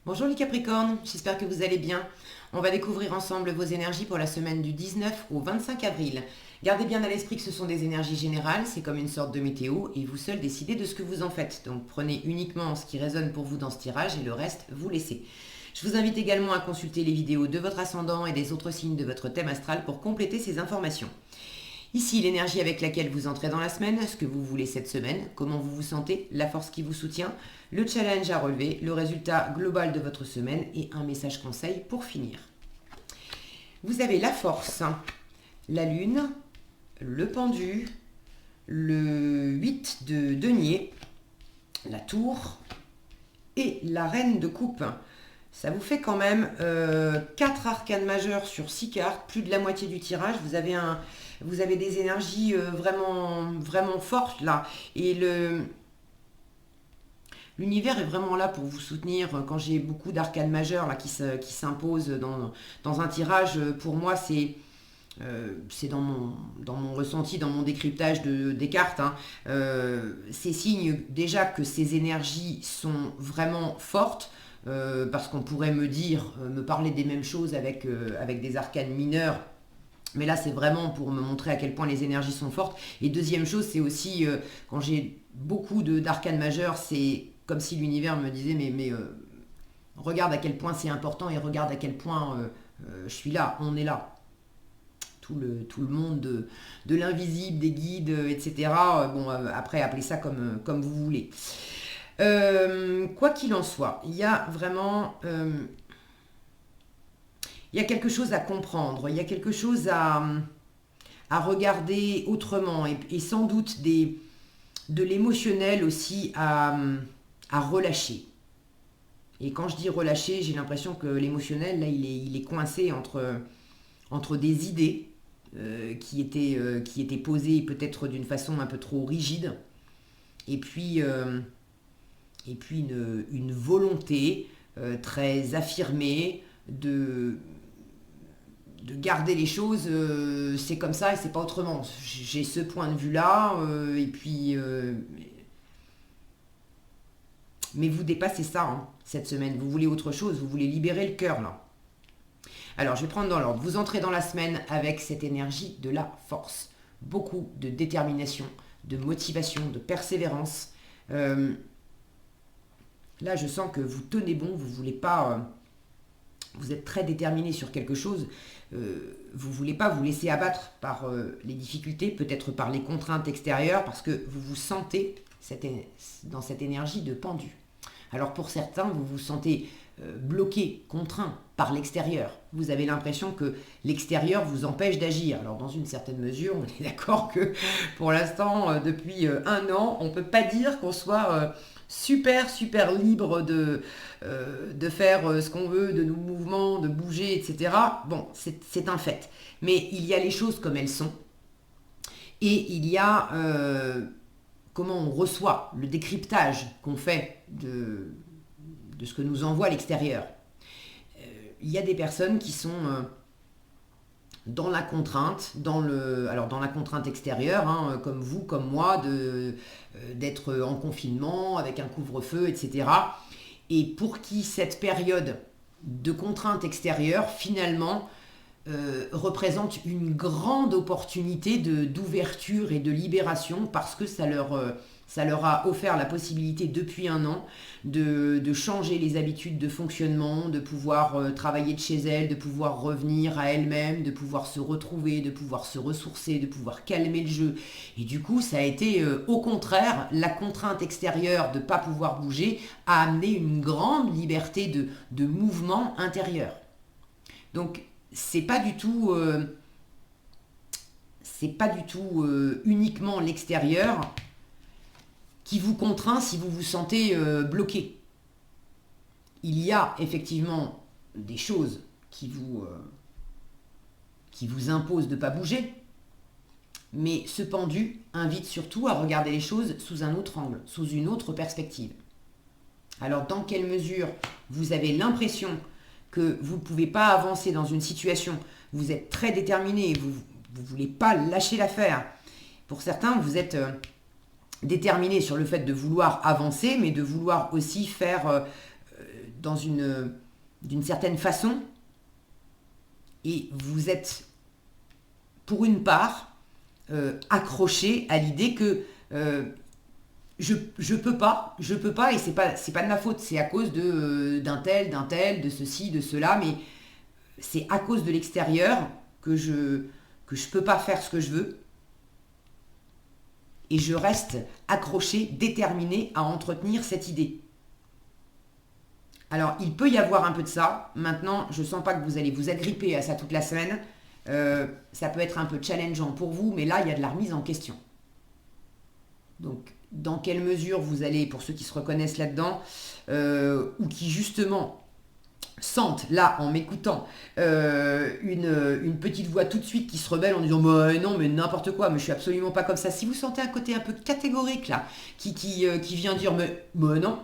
Bonjour les Capricornes, j'espère que vous allez bien. On va découvrir ensemble vos énergies pour la semaine du 19 au 25 avril. Gardez bien à l'esprit que ce sont des énergies générales, c'est comme une sorte de météo et vous seul décidez de ce que vous en faites. Donc prenez uniquement ce qui résonne pour vous dans ce tirage et le reste, vous laissez. Je vous invite également à consulter les vidéos de votre ascendant et des autres signes de votre thème astral pour compléter ces informations. Ici, l'énergie avec laquelle vous entrez dans la semaine, ce que vous voulez cette semaine, comment vous vous sentez, la force qui vous soutient, le challenge à relever, le résultat global de votre semaine et un message conseil pour finir. Vous avez la force, la lune, le pendu, le 8 de denier, la tour et la reine de coupe. Ça vous fait quand même 4 arcanes majeures sur 6 cartes, plus de la moitié du tirage. Vous avez des énergies vraiment fortes là. Et l'univers est vraiment là pour vous soutenir. Quand j'ai beaucoup d'arcanes majeures là, qui s'imposent dans un tirage, pour moi c'est dans mon ressenti, dans mon décryptage des cartes. C'est signe déjà que ces énergies sont vraiment fortes. Parce qu'on pourrait me parler des mêmes choses avec des arcanes mineurs. Mais là, c'est vraiment pour me montrer à quel point les énergies sont fortes. Et deuxième chose, c'est aussi, quand j'ai beaucoup d'arcanes majeures, c'est comme si l'univers me disait, mais regarde à quel point c'est important et regarde à quel point je suis là, on est là. Tout le monde de l'invisible, des guides, etc. Bon, après, appelez ça comme vous voulez. Quoi qu'il en soit, il y a vraiment il y a quelque chose à comprendre, il y a quelque chose à regarder autrement et sans doute de l'émotionnel aussi à relâcher. Et quand je dis relâcher, j'ai l'impression que l'émotionnel, là, il est coincé entre des idées qui étaient posées peut-être d'une façon un peu trop rigide, et puis une volonté très affirmée de garder les choses, c'est comme ça et c'est pas autrement. J'ai ce point de vue-là, mais vous dépassez ça cette semaine. Vous voulez autre chose, vous voulez libérer le cœur là. Alors je vais prendre dans l'ordre. Vous entrez dans la semaine avec cette énergie de la force. Beaucoup de détermination, de motivation, de persévérance. Là, je sens que vous tenez bon, vous voulez pas, vous êtes très déterminé sur quelque chose, vous voulez pas vous laisser abattre par les difficultés, peut-être par les contraintes extérieures, parce que vous vous sentez dans cette énergie de pendu. Alors pour certains, vous vous sentez bloqué, contraint par l'extérieur. Vous avez l'impression que l'extérieur vous empêche d'agir. Alors dans une certaine mesure, on est d'accord que pour l'instant, depuis un an, on ne peut pas dire qu'on soit super libre de faire ce qu'on veut, de nos mouvements, de bouger, etc. Bon, c'est un fait. Mais il y a les choses comme elles sont. Et il y a comment on reçoit, le décryptage qu'on fait de ce que nous envoie l'extérieur. Il y a des personnes qui sont dans la contrainte, dans la contrainte extérieure, comme vous, comme moi, d'être en confinement, avec un couvre-feu, etc. Et pour qui cette période de contrainte extérieure, finalement, représente une grande opportunité d'ouverture et de libération parce que ça leur a offert la possibilité depuis un an de changer les habitudes de fonctionnement, de pouvoir travailler de chez elles, de pouvoir revenir à elles-mêmes, de pouvoir se retrouver, de pouvoir se ressourcer, de pouvoir calmer le jeu. Et du coup, ça a été au contraire, la contrainte extérieure de ne pas pouvoir bouger a amené une grande liberté de mouvement intérieur. Donc, c'est pas du tout uniquement l'extérieur qui vous contraint si vous vous sentez bloqué. Il y a effectivement des choses qui vous imposent de ne pas bouger, mais ce pendu invite surtout à regarder les choses sous un autre angle, sous une autre perspective. Alors dans quelle mesure vous avez l'impression que vous ne pouvez pas avancer dans une situation, vous êtes très déterminé, vous ne voulez pas lâcher l'affaire. Pour certains, vous êtes déterminé sur le fait de vouloir avancer, mais de vouloir aussi faire d'une certaine façon, et vous êtes, pour une part, accroché à l'idée que je peux pas, et c'est pas de ma faute, c'est à cause d'un tel, de ceci, de cela, mais c'est à cause de l'extérieur que je peux pas faire ce que je veux, et je reste accroché, déterminé à entretenir cette idée. Alors, il peut y avoir un peu de ça. Maintenant, je ne sens pas que vous allez vous agripper à ça toute la semaine. Ça peut être un peu challengeant pour vous, mais là, il y a de la remise en question. Donc, dans quelle mesure vous allez, pour ceux qui se reconnaissent là-dedans, ou qui justement sentent, là, en m'écoutant, une petite voix tout de suite qui se rebelle en disant bah, non, mais n'importe quoi, mais je suis absolument pas comme ça. Si vous sentez un côté un peu catégorique, là, qui vient dire mais non,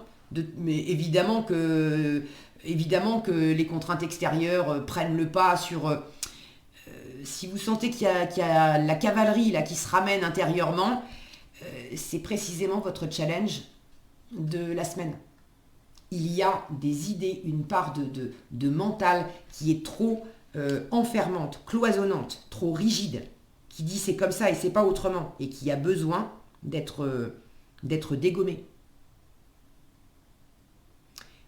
mais évidemment que les contraintes extérieures prennent le pas sur... si vous sentez qu'il y a la cavalerie là, qui se ramène intérieurement, c'est précisément votre challenge de la semaine. Il y a des idées, une part de mental qui est trop enfermante, cloisonnante, trop rigide, qui dit c'est comme ça et c'est pas autrement, et qui a besoin d'être dégommée.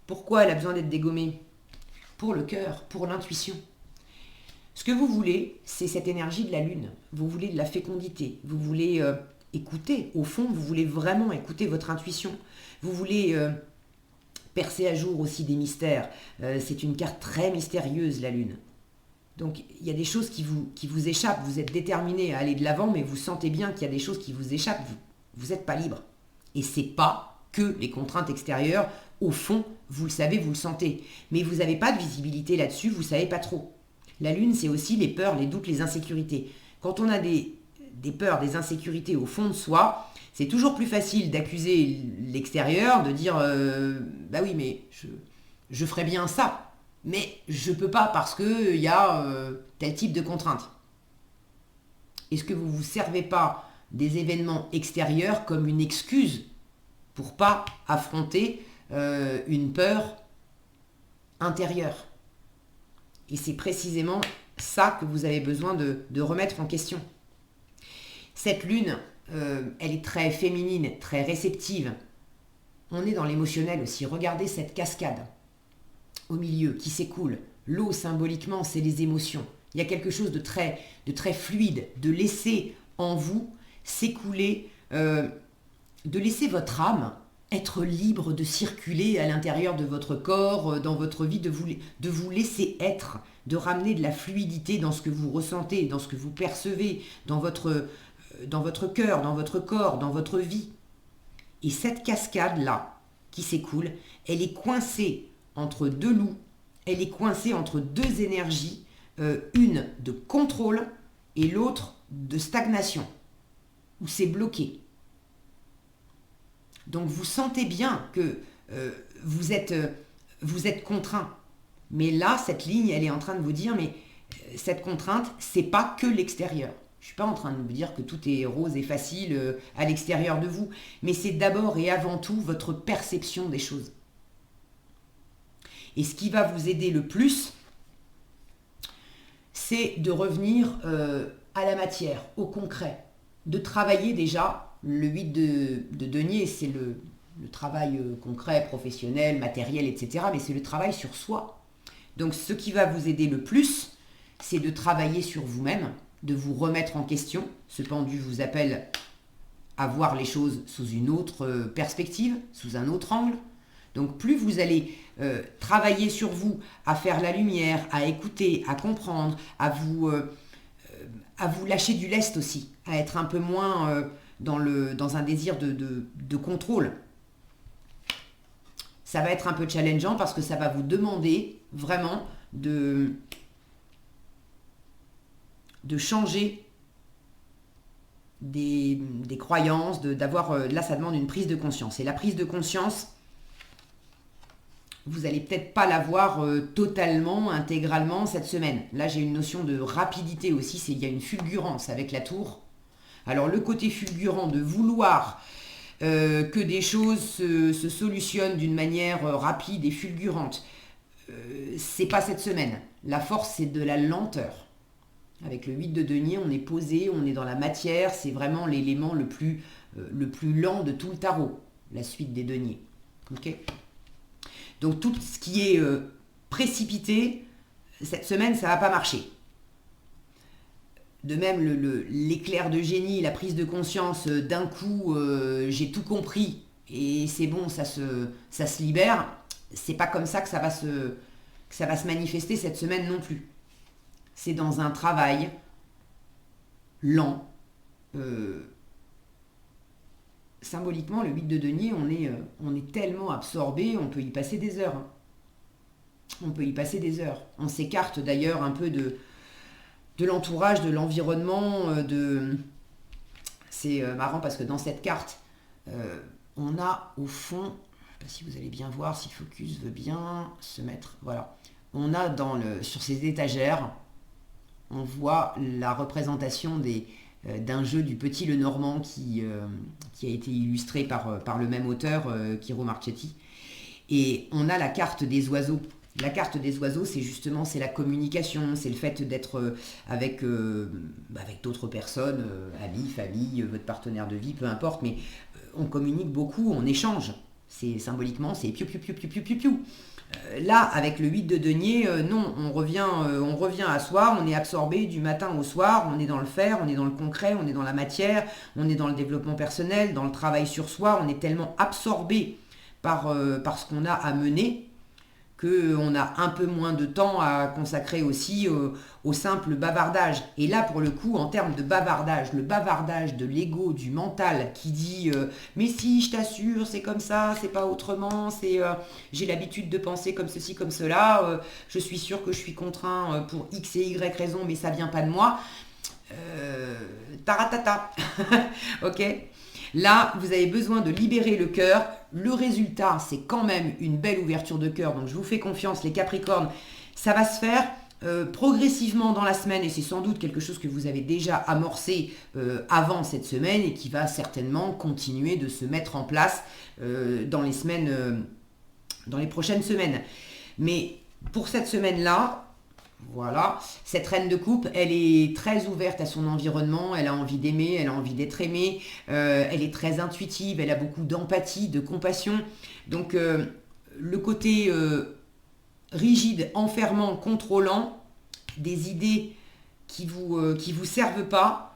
Pourquoi elle a besoin d'être dégommée? Pour le cœur, pour l'intuition. Ce que vous voulez, c'est cette énergie de la lune. Vous voulez de la fécondité. Vous voulez écouter. Au fond, vous voulez vraiment écouter votre intuition. Vous voulez percer à jour aussi des mystères. C'est une carte très mystérieuse, la lune. Donc, il y a des choses qui vous échappent. Vous êtes déterminé à aller de l'avant, mais vous sentez bien qu'il y a des choses qui vous échappent. Vous n'êtes pas libre. Et c'est pas que les contraintes extérieures. Au fond, vous le savez, vous le sentez. Mais vous n'avez pas de visibilité là-dessus, vous ne savez pas trop. La lune, c'est aussi les peurs, les doutes, les insécurités. Quand on a des peurs, des insécurités au fond de soi, c'est toujours plus facile d'accuser l'extérieur, de dire bah oui, mais je ferais bien ça, mais je peux pas parce qu'il y a tel type de contrainte. Est-ce que vous ne vous servez pas des événements extérieurs comme une excuse pour pas affronter une peur intérieure? Et c'est précisément ça que vous avez besoin de remettre en question. Cette lune, elle est très féminine, très réceptive. On est dans l'émotionnel aussi. Regardez cette cascade au milieu qui s'écoule. L'eau, symboliquement, c'est les émotions. Il y a quelque chose de très fluide, de laisser en vous s'écouler, de laisser votre âme être libre de circuler à l'intérieur de votre corps, dans votre vie, de vous laisser être, de ramener de la fluidité dans ce que vous ressentez, dans ce que vous percevez, dans votre cœur, dans votre corps, dans votre vie. Et cette cascade-là, qui s'écoule, elle est coincée entre deux loups, elle est coincée entre deux énergies, une de contrôle et l'autre de stagnation, où c'est bloqué. Donc vous sentez bien que vous êtes contraint. Mais là, cette ligne, elle est en train de vous dire, mais cette contrainte, c'est pas que l'extérieur. Je ne suis pas en train de vous dire que tout est rose et facile à l'extérieur de vous, mais c'est d'abord et avant tout votre perception des choses. Et ce qui va vous aider le plus, c'est de revenir à la matière, au concret, de travailler déjà. Le 8 de denier, c'est le travail concret, professionnel, matériel, etc. Mais c'est le travail sur soi. Donc ce qui va vous aider le plus, c'est de travailler sur vous-même, de vous remettre en question. Ce pendu vous appelle à voir les choses sous une autre perspective, sous un autre angle. Donc plus vous allez travailler sur vous, à faire la lumière, à écouter, à comprendre, à vous lâcher du lest aussi, à être un peu moins... dans un désir de contrôle. Ça va être un peu challengeant parce que ça va vous demander vraiment de changer des croyances, d'avoir... là, ça demande une prise de conscience. Et la prise de conscience, vous n'allez peut-être pas l'avoir totalement, intégralement cette semaine. Là, j'ai une notion de rapidité aussi. Il y a une fulgurance avec la tour. Alors le côté fulgurant de vouloir que des choses se solutionnent d'une manière rapide et fulgurante. C'est pas cette semaine. La force, c'est de la lenteur. Avec le 8 de denier, on est posé, on est dans la matière, c'est vraiment l'élément le plus lent de tout le tarot, la suite des deniers. Ok. Donc tout ce qui est précipité, cette semaine, ça va pas marcher. De même, l'éclair de génie, la prise de conscience, d'un coup, j'ai tout compris et c'est bon, ça se libère. C'est pas comme ça que ça va se manifester cette semaine non plus. C'est dans un travail lent. Symboliquement, le 8 de denier, on est tellement absorbé, on peut y passer des heures. Hein. On peut y passer des heures. On s'écarte d'ailleurs un peu de l'entourage, de l'environnement, c'est marrant parce que dans cette carte, on a au fond, je ne sais pas si vous allez bien voir, si le focus veut bien se mettre, voilà. On a sur ces étagères, on voit la représentation d'un jeu du Petit Lenormand qui a été illustré par le même auteur, Kiro Marchetti. Et on a la carte des oiseaux. La carte des oiseaux, c'est la communication, c'est le fait d'être avec d'autres personnes, amis, famille, votre partenaire de vie, peu importe, mais on communique beaucoup, on échange. Symboliquement, c'est piou piou piou piou piou piou piou. Là, avec le 8 de denier, non, on revient à soi, on est absorbé du matin au soir, on est dans le faire, on est dans le concret, on est dans la matière, on est dans le développement personnel, dans le travail sur soi, on est tellement absorbé par ce qu'on a à mener, qu'on a un peu moins de temps à consacrer aussi au simple bavardage. Et là, pour le coup, en termes de bavardage, le bavardage de l'ego, du mental, qui dit mais si, je t'assure, c'est comme ça, c'est pas autrement, j'ai l'habitude de penser comme ceci, comme cela, je suis sûr que je suis contraint pour X et Y raison, mais ça vient pas de moi. Taratata. Ok. Là, vous avez besoin de libérer le cœur. Le résultat, c'est quand même une belle ouverture de cœur. Donc, je vous fais confiance, les Capricornes. Ça va se faire progressivement dans la semaine. Et c'est sans doute quelque chose que vous avez déjà amorcé avant cette semaine et qui va certainement continuer de se mettre en place dans les prochaines semaines. Mais pour cette semaine-là, voilà, cette reine de coupe, elle est très ouverte à son environnement, elle a envie d'aimer, elle a envie d'être aimée, elle est très intuitive, elle a beaucoup d'empathie, de compassion. Donc le côté rigide, enfermant, contrôlant, des idées qui vous servent pas,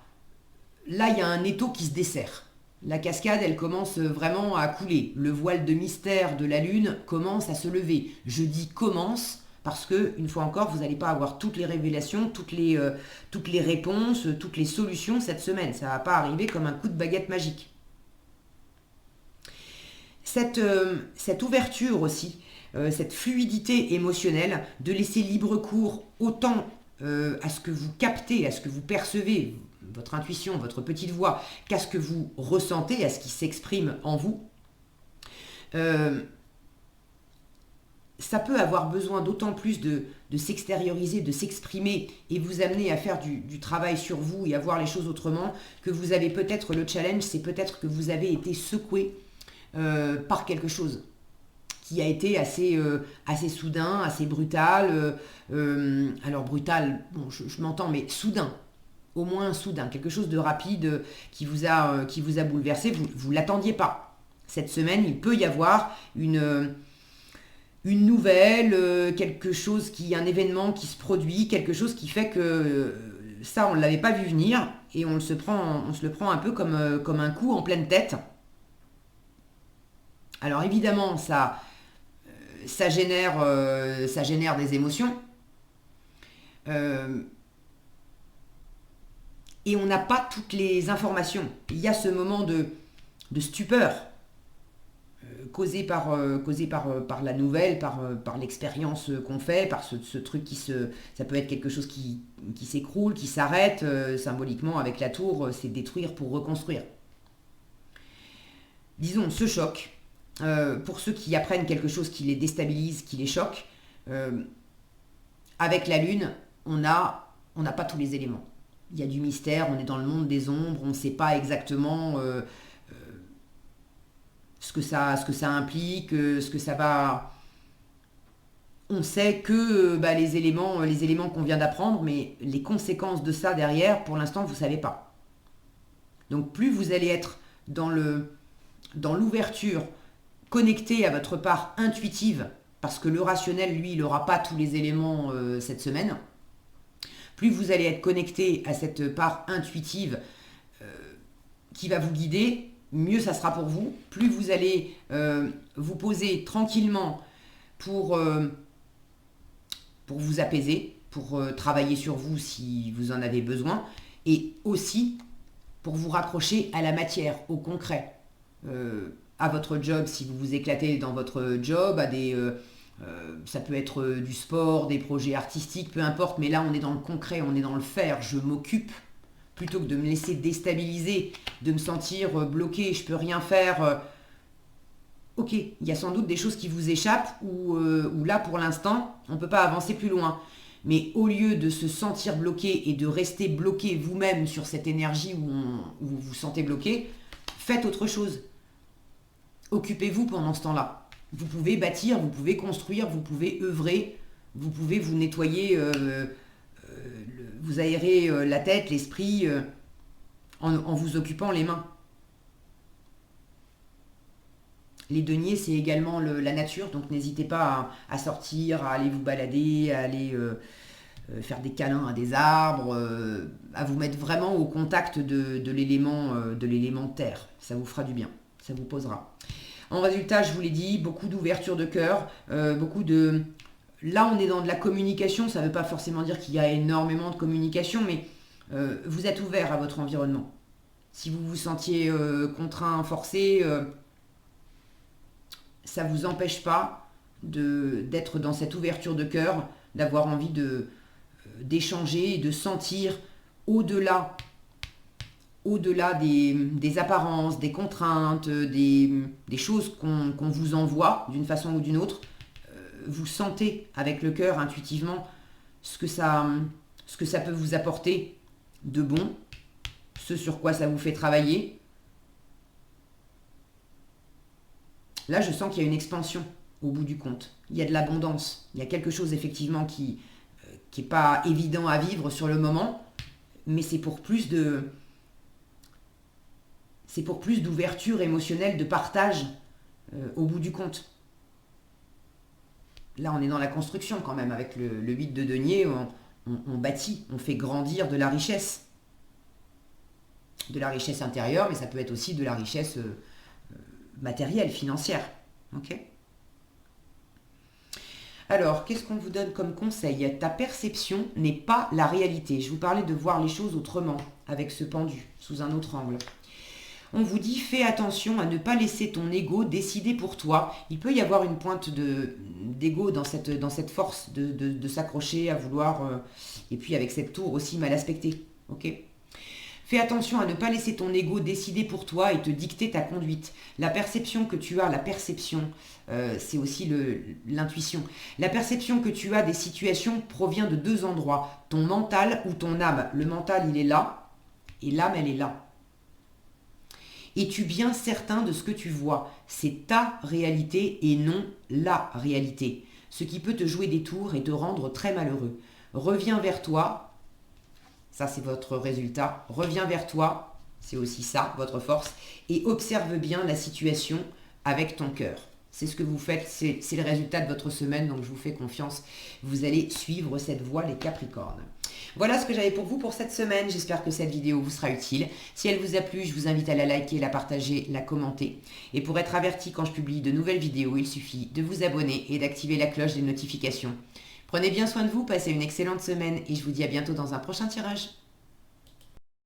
là il y a un étau qui se dessert. La cascade, elle commence vraiment à couler. Le voile de mystère de la lune commence à se lever. Je dis commence parce que, une fois encore, vous n'allez pas avoir toutes les révélations, toutes les réponses, toutes les solutions cette semaine. Ça ne va pas arriver comme un coup de baguette magique. Cette ouverture aussi, cette fluidité émotionnelle, de laisser libre cours autant à ce que vous captez, à ce que vous percevez, votre intuition, votre petite voix, qu'à ce que vous ressentez, à ce qui s'exprime en vous. Ça peut avoir besoin d'autant plus de s'extérioriser, de s'exprimer et vous amener à faire du travail sur vous et à voir les choses autrement, que vous avez peut-être le challenge, c'est peut-être que vous avez été secoué par quelque chose qui a été assez soudain, assez brutal. Alors brutal, bon, je m'entends, mais soudain. Au moins soudain, quelque chose de rapide qui vous a bouleversé, vous ne l'attendiez pas. Cette semaine, il peut y avoir une nouvelle, quelque chose un événement qui se produit, quelque chose qui fait que ça, on ne l'avait pas vu venir et on se le prend un peu comme un coup en pleine tête. Alors évidemment, ça génère des émotions. Et on n'a pas toutes les informations. Il y a ce moment de stupeur causé par la nouvelle, par l'expérience qu'on fait, par ce truc ça peut être quelque chose qui s'écroule, qui s'arrête, symboliquement avec la tour, c'est détruire pour reconstruire. Disons, ce choc, pour ceux qui apprennent quelque chose qui les déstabilise, qui les choque, avec la lune, on n'a pas tous les éléments. Il y a du mystère, on est dans le monde des ombres, on ne sait pas exactement ce que ça implique, ce que ça va... On sait que les éléments qu'on vient d'apprendre, mais les conséquences de ça derrière, pour l'instant, vous ne savez pas. Donc plus vous allez être dans l'ouverture, connecté à votre part intuitive, parce que le rationnel, lui, il n'aura pas tous les éléments cette semaine, plus vous allez être connecté à cette part intuitive qui va vous guider, mieux ça sera pour vous. Plus vous allez vous poser tranquillement pour vous apaiser, pour travailler sur vous si vous en avez besoin, et aussi pour vous raccrocher à la matière, au concret, à votre job si vous vous éclatez dans votre job, ça peut être du sport, des projets artistiques, peu importe, mais là on est dans le concret, on est dans le faire, je m'occupe, plutôt que de me laisser déstabiliser, de me sentir bloqué, je peux rien faire. Ok, il y a sans doute des choses qui vous échappent ou là pour l'instant on ne peut pas avancer plus loin. Mais au lieu de se sentir bloqué et de rester bloqué vous-même sur cette énergie où vous vous sentez bloqué, faites autre chose. Occupez-vous pendant ce temps-là. Vous pouvez bâtir, vous pouvez construire, vous pouvez œuvrer, vous pouvez vous nettoyer, vous aérer la tête, l'esprit, en vous occupant les mains. Les deniers, c'est également la nature, donc n'hésitez pas à sortir, à aller vous balader, à aller faire des câlins à des arbres, à vous mettre vraiment au contact de l'élément terre. Ça vous fera du bien, ça vous posera. En résultat, je vous l'ai dit, beaucoup d'ouverture de cœur, beaucoup de... Là, on est dans de la communication, ça ne veut pas forcément dire qu'il y a énormément de communication, mais vous êtes ouvert à votre environnement. Si vous vous sentiez contraint, forcé... ça ne vous empêche pas d'être dans cette ouverture de cœur, d'avoir envie d'échanger, de sentir au-delà des apparences, des contraintes, des choses qu'on vous envoie d'une façon ou d'une autre. Vous sentez avec le cœur intuitivement ce que ça peut vous apporter de bon, ce sur quoi ça vous fait travailler. Là, je sens qu'il y a une expansion au bout du compte. Il y a de l'abondance. Il y a quelque chose effectivement qui n'est pas évident à vivre sur le moment, mais c'est pour plus d'ouverture émotionnelle, de partage au bout du compte. Là, on est dans la construction quand même. Avec le 8 de denier, on bâtit, on fait grandir de la richesse. De la richesse intérieure, mais ça peut être aussi de la richesse... matérielle, financière. Ok ? Alors, qu'est-ce qu'on vous donne comme conseil ? Ta perception n'est pas la réalité. Je vous parlais de voir les choses autrement, avec ce pendu, sous un autre angle. On vous dit, fais attention à ne pas laisser ton ego décider pour toi. Il peut y avoir une pointe d'ego dans cette force de s'accrocher, à vouloir... et puis avec cette tour aussi mal aspectée. Ok ? Fais attention à ne pas laisser ton ego décider pour toi et te dicter ta conduite. La perception que tu as, c'est aussi l'intuition. La perception que tu as des situations provient de deux endroits, ton mental ou ton âme. Le mental, il est là, et l'âme, elle est là. Es-tu bien certain de ce que tu vois ? C'est ta réalité et non la réalité. Ce qui peut te jouer des tours et te rendre très malheureux. Reviens vers toi. Ça, c'est votre résultat. Reviens vers toi, c'est aussi ça, votre force, et observe bien la situation avec ton cœur. C'est ce que vous faites, c'est le résultat de votre semaine, donc je vous fais confiance. Vous allez suivre cette voie, les Capricornes. Voilà ce que j'avais pour vous pour cette semaine. J'espère que cette vidéo vous sera utile. Si elle vous a plu, je vous invite à la liker, la partager, la commenter. Et pour être averti quand je publie de nouvelles vidéos, il suffit de vous abonner et d'activer la cloche des notifications. Prenez bien soin de vous, passez une excellente semaine et je vous dis à bientôt dans un prochain tirage.